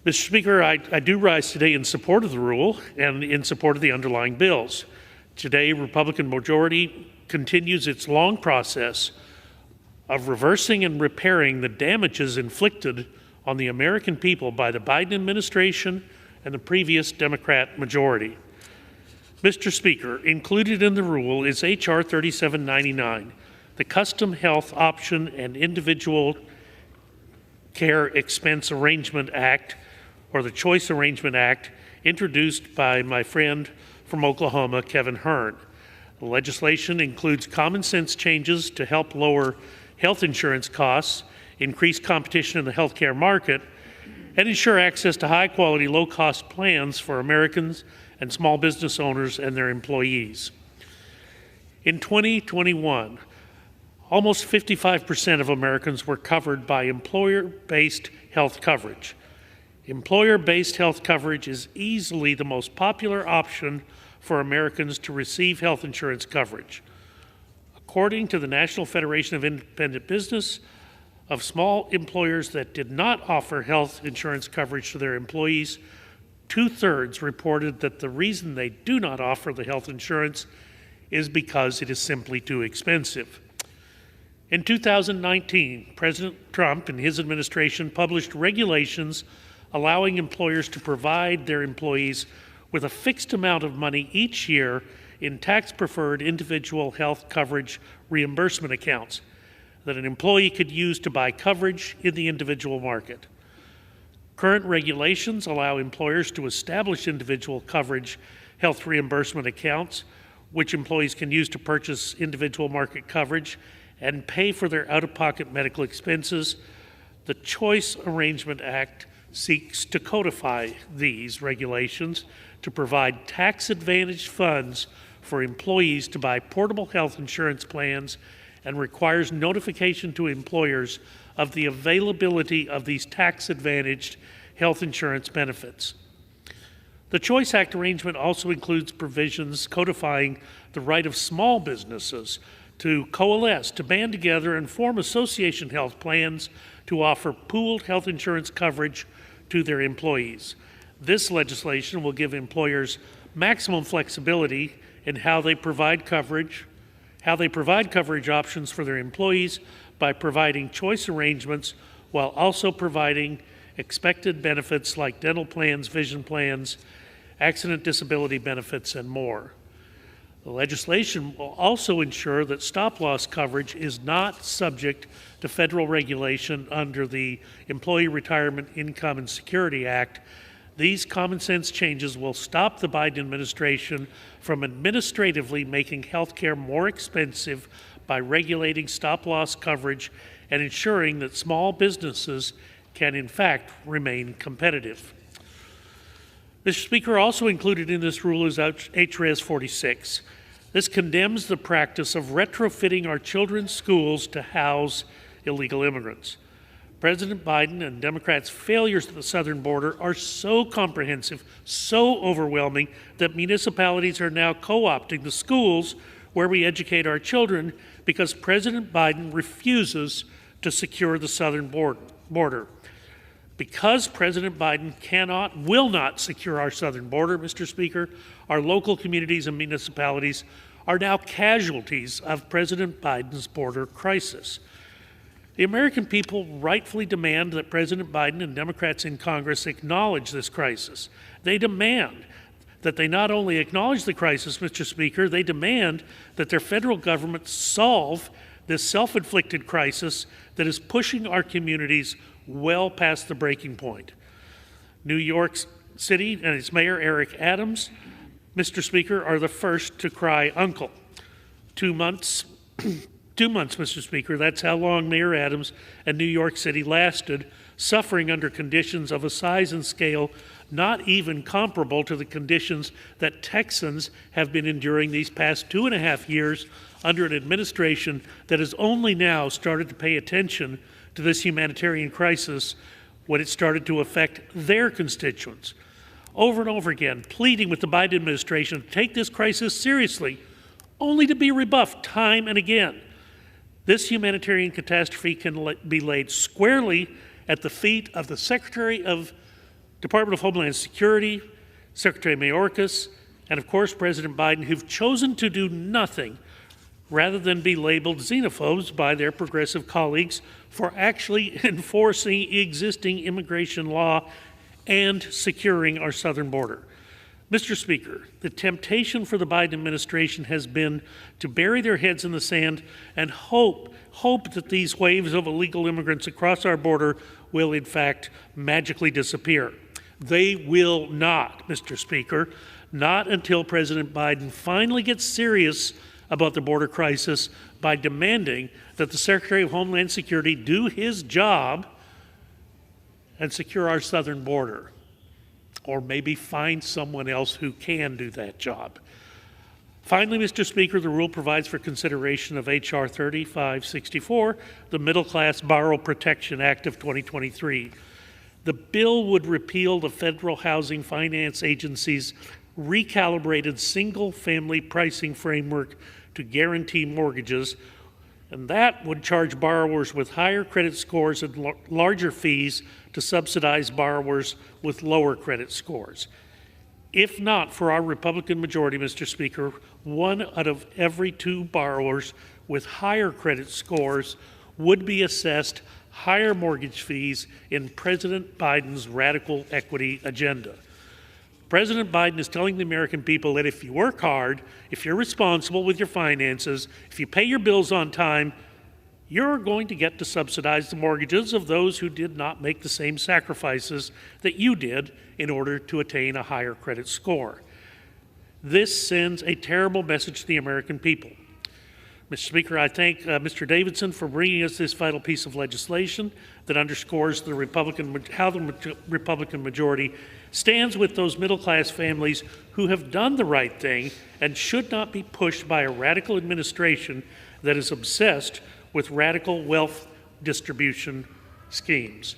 Mr. Speaker, I do rise today in support of the rule and in support of the underlying bills. Today, Republican majority continues its long process of reversing and repairing the damages inflicted on the American people by the Biden administration and the previous Democrat majority. Mr. Speaker, included in the rule is H.R. 3799, the Custom Health Option and Individual Care Expense Arrangement Act, or the Choice Arrangement Act, introduced by my friend from Oklahoma, Kevin Hern. The legislation includes common sense changes to help lower health insurance costs, increase competition in the healthcare market, and ensure access to high-quality, low-cost plans for Americans and small business owners and their employees. In 2021, almost 55% of Americans were covered by employer-based health coverage. Employer-based health coverage is easily the most popular option for Americans to receive health insurance coverage. According to the National Federation of Independent Business, of small employers that did not offer health insurance coverage to their employees, 2/3 reported that the reason they do not offer the health insurance is because it is simply too expensive. In 2019, President Trump and his administration published regulations allowing employers to provide their employees with a fixed amount of money each year in tax-preferred individual health coverage reimbursement accounts that an employee could use to buy coverage in the individual market. Current regulations allow employers to establish individual coverage health reimbursement accounts, which employees can use to purchase individual market coverage and pay for their out-of-pocket medical expenses. The Choice Arrangement Act seeks to codify these regulations to provide tax-advantaged funds for employees to buy portable health insurance plans and requires notification to employers of the availability of these tax-advantaged health insurance benefits. The Choice Act arrangement also includes provisions codifying the right of small businesses to coalesce, to band together and form association health plans to offer pooled health insurance coverage to their employees. This legislation will give employers maximum flexibility in how they provide coverage options for their employees by providing choice arrangements while also providing expected benefits like dental plans, vision plans, accident disability benefits, and more. The legislation will also ensure that stop-loss coverage is not subject to federal regulation under the Employee Retirement Income and Security Act. These common sense changes will stop the Biden administration from administratively making health care more expensive by regulating stop-loss coverage and ensuring that small businesses can in fact remain competitive. Mr. Speaker, also included in this rule is H.Res. 46. This condemns the practice of retrofitting our children's schools to house illegal immigrants. President Biden and Democrats' failures at the southern border are so comprehensive, so overwhelming, that municipalities are now co-opting the schools where we educate our children because President Biden refuses to secure the southern border. Because President Biden will not secure our southern border, Mr. Speaker, our local communities and municipalities are now casualties of President Biden's border crisis. The American people rightfully demand that President Biden and Democrats in Congress acknowledge this crisis. They demand that they not only acknowledge the crisis, Mr. Speaker, they demand that their federal government solve this self-inflicted crisis that is pushing our communities well past the breaking point. New York City and its Mayor Eric Adams, Mr. Speaker, are the first to cry uncle. 2 months, 2 months, Mr. Speaker, that's how long Mayor Adams and New York City lasted, suffering under conditions of a size and scale not even comparable to the conditions that Texans have been enduring these past 2.5 years under an administration that has only now started to pay attention to this humanitarian crisis when it started to affect their constituents. Over and over again, pleading with the Biden administration to take this crisis seriously, only to be rebuffed time and again. This humanitarian catastrophe can be laid squarely at the feet of the Secretary of Department of Homeland Security, Secretary Mayorkas, and of course President Biden, who've chosen to do nothing rather than be labeled xenophobes by their progressive colleagues for actually enforcing existing immigration law and securing our southern border. Mr. Speaker, the temptation for the Biden administration has been to bury their heads in the sand and hope that these waves of illegal immigrants across our border will in fact magically disappear. They will not, Mr. Speaker, not until President Biden finally gets serious about the border crisis by demanding that the Secretary of Homeland Security do his job and secure our southern border, or maybe find someone else who can do that job. Finally, Mr. Speaker, the rule provides for consideration of H.R. 3564, the Middle Class Borrower Protection Act of 2023. The bill would repeal the Federal Housing Finance Agency's recalibrated single-family pricing framework to guarantee mortgages, and that would charge borrowers with higher credit scores and larger fees to subsidize borrowers with lower credit scores. If not for our Republican majority, Mr. Speaker, 1 out of every 2 borrowers with higher credit scores would be assessed higher mortgage fees in President Biden's radical equity agenda. President Biden is telling the American people that if you work hard, if you're responsible with your finances, if you pay your bills on time, you're going to get to subsidize the mortgages of those who did not make the same sacrifices that you did in order to attain a higher credit score. This sends a terrible message to the American people. Mr. Speaker, I thank Mr. Davidson for bringing us this vital piece of legislation that underscores how the Republican majority stands with those middle-class families who have done the right thing and should not be pushed by a radical administration that is obsessed with radical wealth distribution schemes.